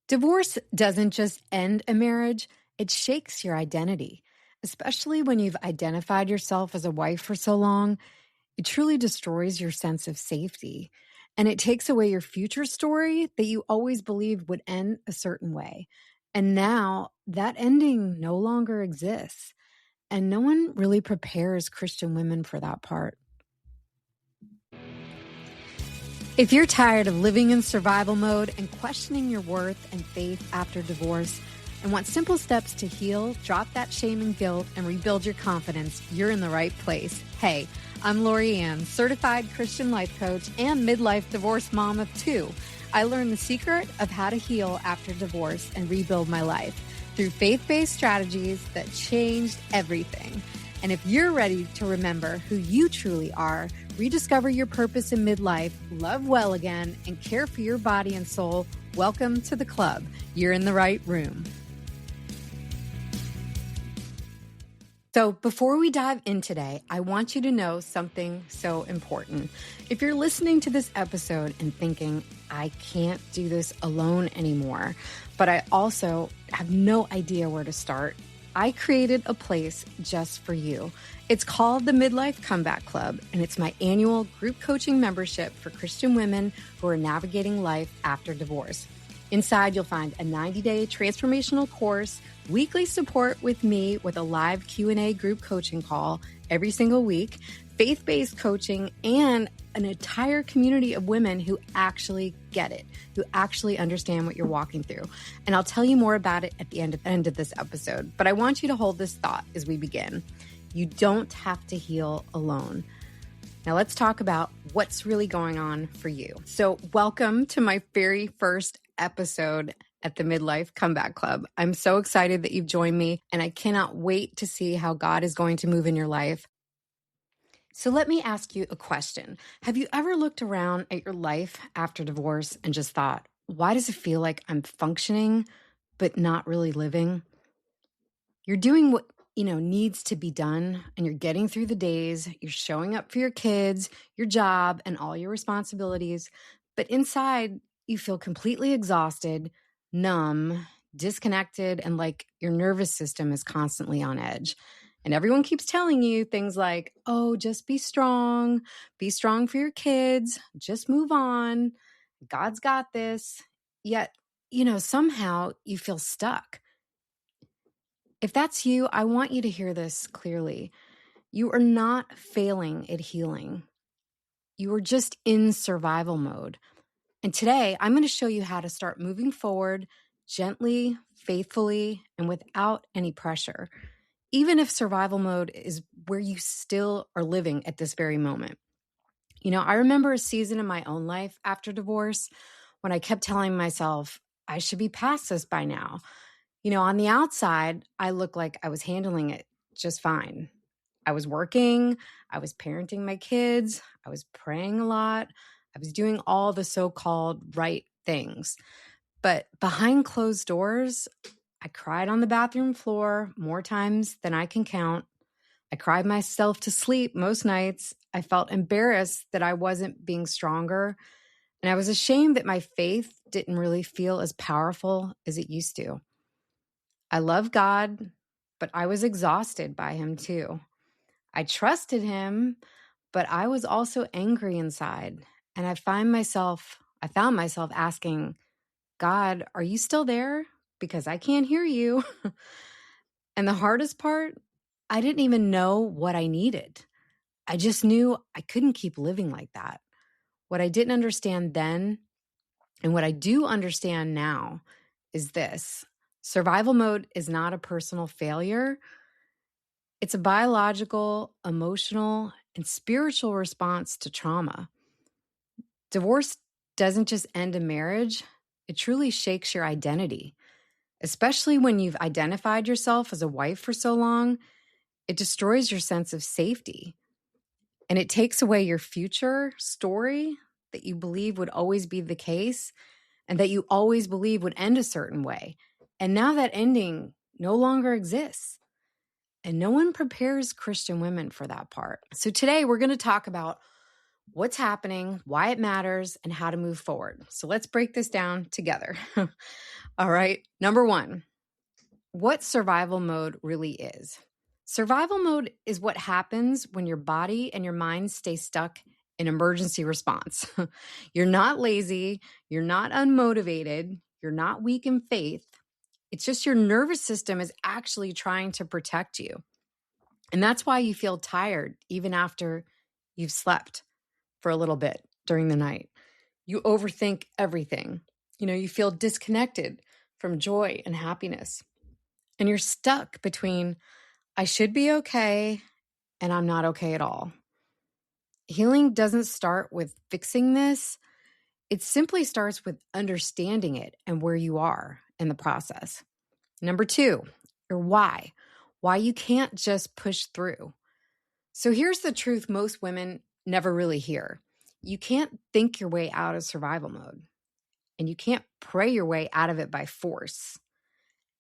Divorce doesn't just end a marriage, it shakes your identity. Especially when you've identified yourself as a wife for so long, it truly destroys your sense of safety. And it takes away your future story that you always believed would end a certain way. And now that ending no longer exists. And no one really prepares Christian women for that part. If you're tired of living in survival mode and questioning your worth and faith after divorce and want simple steps to heal, drop that shame and guilt, and rebuild your confidence, you're in the right place. Hey, I'm Lori Ann, certified Christian life coach and midlife divorce mom of 2. I learned the secret of how to heal after divorce and rebuild my life through faith-based strategies that changed everything. And if you're ready to remember who you truly are, rediscover your purpose in midlife, love well again, and care for your body and soul, welcome to the club. You're in the right room. So before we dive in today, I want you to know something so important. If you're listening to this episode and thinking, I can't do this alone anymore, but I also have no idea where to start, I created a place just for you. It's called the Midlife Comeback Club, and it's my annual group coaching membership for Christian women who are navigating life after divorce. Inside, you'll find a 90-day transformational course, weekly support with me with a live Q&A group coaching call every single week, faith-based coaching, and an entire community of women who actually get it, who actually understand what you're walking through. And I'll tell you more about it at the end of this episode. But I want you to hold this thought as we begin. You don't have to heal alone. Now let's talk about what's really going on for you. So welcome to my very first episode at the Midlife Comeback Club. I'm so excited that you've joined me, and I cannot wait to see how God is going to move in your life. So let me ask you a question. Have you ever looked around at your life after divorce and just thought, why does it feel like I'm functioning but not really living? You're doing what needs to be done, and you're getting through the days. You're showing up for your kids, your job, and all your responsibilities. But inside, you feel completely exhausted, numb, disconnected, and like your nervous system is constantly on edge. And everyone keeps telling you things like, oh, just be strong for your kids, just move on, God's got this. Yet, somehow you feel stuck. If that's you, I want you to hear this clearly. You are not failing at healing. You are just in survival mode. And today, I'm going to show you how to start moving forward gently, faithfully, and without any pressure, even if survival mode is where you still are living at this very moment. I remember a season in my own life after divorce when I kept telling myself, I should be past this by now. On the outside, I looked like I was handling it just fine. I was working, I was parenting my kids, I was praying a lot, I was doing all the so-called right things. But behind closed doors, I cried on the bathroom floor more times than I can count. I cried myself to sleep most nights. I felt embarrassed that I wasn't being stronger. And I was ashamed that my faith didn't really feel as powerful as it used to. I love God, but I was exhausted by him too. I trusted him, but I was also angry inside. And I found myself asking, God, are you still there? Because I can't hear you. And the hardest part, I didn't even know what I needed. I just knew I couldn't keep living like that. What I didn't understand then, and what I do understand now, is this. Survival mode is not a personal failure. It's a biological, emotional, and spiritual response to trauma. Divorce doesn't just end a marriage, it truly shakes your identity. Especially when you've identified yourself as a wife for so long, it destroys your sense of safety. And it takes away your future story that you believe would always be the case and that you always believe would end a certain way. And now that ending no longer exists. And no one prepares Christian women for that part. So today we're going to talk about what's happening, why it matters, and how to move forward. So let's break this down together. All right. Number one, what survival mode really is. Survival mode is what happens when your body and your mind stay stuck in emergency response. You're not lazy. You're not unmotivated. You're not weak in faith. It's just your nervous system is actually trying to protect you. And that's why you feel tired even after you've slept for a little bit during the night. You overthink everything. You feel disconnected from joy and happiness. And you're stuck between, I should be okay and I'm not okay at all. Healing doesn't start with fixing this. It simply starts with understanding it and where you are in the process. Number two, your why you can't just push through. So here's the truth most women never really hear. You can't think your way out of survival mode, and you can't pray your way out of it by force,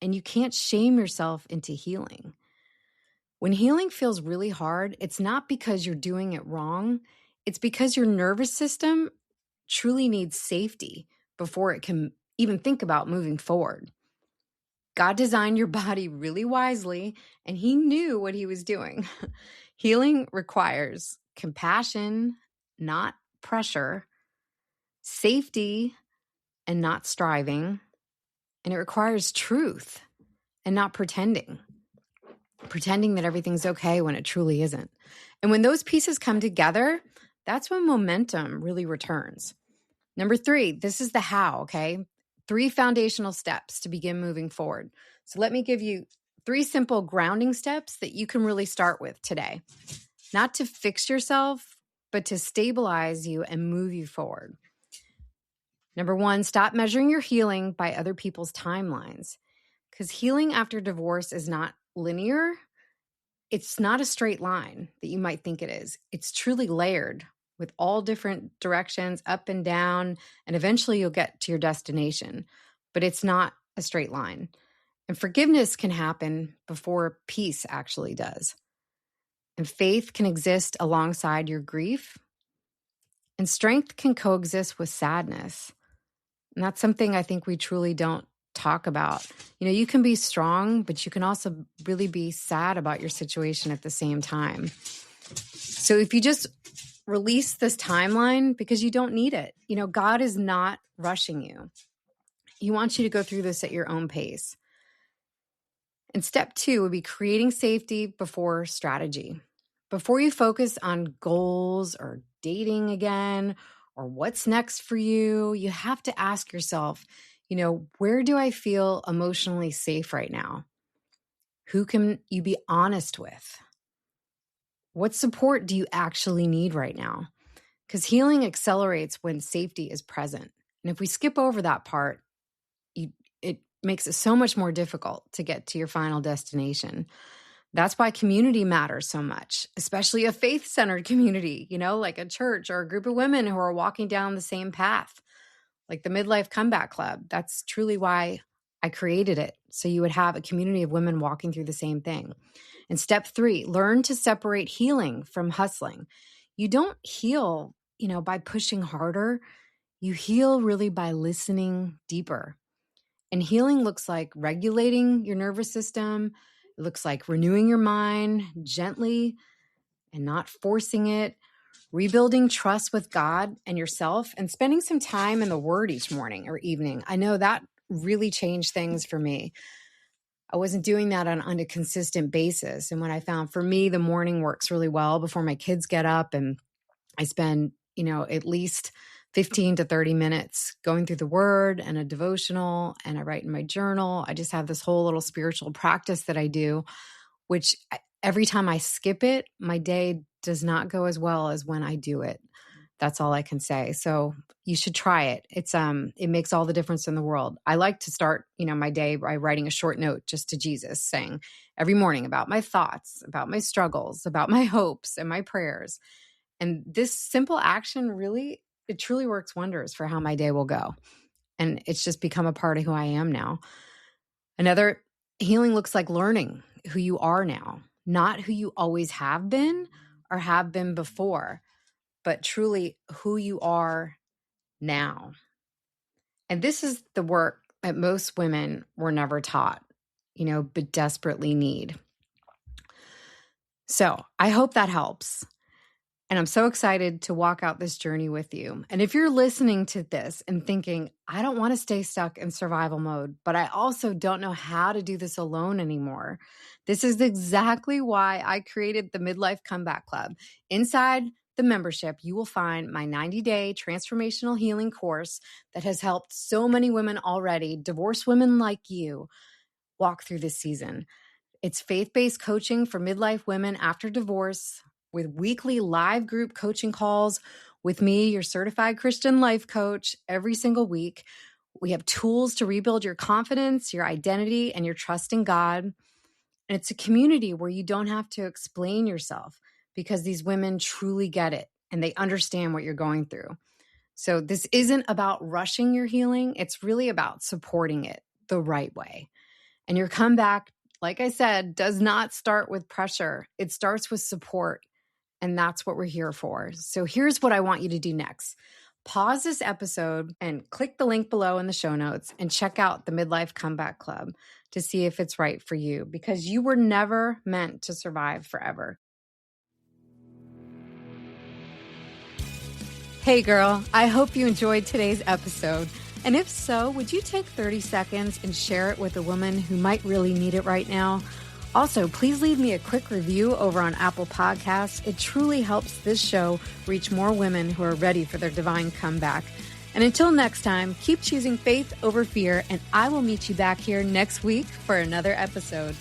and you can't shame yourself into healing. When healing feels really hard, it's not because you're doing it wrong. It's because your nervous system truly needs safety before it can even think about moving forward. God designed your body really wisely, and He knew what He was doing. Healing requires compassion, not pressure, safety, and not striving, and it requires truth and not pretending that everything's okay when it truly isn't. And when those pieces come together, that's when momentum really returns. Number three, this is the how, okay? 3 foundational steps to begin moving forward. So let me give you 3 simple grounding steps that you can really start with today. Not to fix yourself, but to stabilize you and move you forward. Number 1, stop measuring your healing by other people's timelines. Because healing after divorce is not linear. It's not a straight line that you might think it is. It's truly layered with all different directions, up and down, and eventually you'll get to your destination. But it's not a straight line. And forgiveness can happen before peace actually does. And faith can exist alongside your grief. And strength can coexist with sadness. And that's something I think we truly don't talk about. You can be strong, but you can also really be sad about your situation at the same time. So if you just release this timeline, because you don't need it, God is not rushing you. He wants you to go through this at your own pace. And step 2 would be creating safety before strategy. Before you focus on goals or dating again, or what's next for you, you have to ask yourself, where do I feel emotionally safe right now? Who can you be honest with? What support do you actually need right now? Because healing accelerates when safety is present. And if we skip over that part, it makes it so much more difficult to get to your final destination. That's why community matters so much, especially a faith-centered community, like a church or a group of women who are walking down the same path, like the Midlife Comeback Club. That's truly why I created it, so you would have a community of women walking through the same thing. And step 3, learn to separate healing from hustling. You don't heal, by pushing harder. You heal really by listening deeper. And healing looks like regulating your nervous system. It looks like renewing your mind gently and not forcing it, rebuilding trust with God and yourself, and spending some time in the Word each morning or evening. I know that really changed things for me. I wasn't doing that on a consistent basis. And when I found, for me, the morning works really well before my kids get up, and I spend, at least 15 to 30 minutes going through the Word and a devotional, and I write in my journal. I just have this whole little spiritual practice that I do, which every time I skip it, my day does not go as well as when I do it. That's all I can say. So you should try it. It makes all the difference in the world. I like to start, my day by writing a short note just to Jesus, saying every morning about my thoughts, about my struggles, about my hopes and my prayers. And this simple action it truly works wonders for how my day will go. And it's just become a part of who I am now. Another healing looks like learning who you are now, not who you always have been or have been before, but truly who you are now. And this is the work that most women were never taught, but desperately need. So I hope that helps. And I'm so excited to walk out this journey with you. And if you're listening to this and thinking, I don't want to stay stuck in survival mode, but I also don't know how to do this alone anymore, this is exactly why I created the Midlife Comeback Club. Inside the membership, you will find my 90-day transformational healing course that has helped so many women already, divorced women like you, walk through this season. It's faith-based coaching for midlife women after divorce, with weekly live group coaching calls with me, your certified Christian life coach, every single week. We have tools to rebuild your confidence, your identity, and your trust in God. And it's a community where you don't have to explain yourself because these women truly get it and they understand what you're going through. So this isn't about rushing your healing. It's really about supporting it the right way. And your comeback, like I said, does not start with pressure. It starts with support. And that's what we're here for. So here's what I want you to do next. Pause this episode and click the link below in the show notes and check out the Midlife Comeback Club to see if it's right for you, because you were never meant to survive forever. Hey girl, I hope you enjoyed today's episode. And if so, would you take 30 seconds and share it with a woman who might really need it right now? Also, please leave me a quick review over on Apple Podcasts. It truly helps this show reach more women who are ready for their divine comeback. And until next time, keep choosing faith over fear, and I will meet you back here next week for another episode.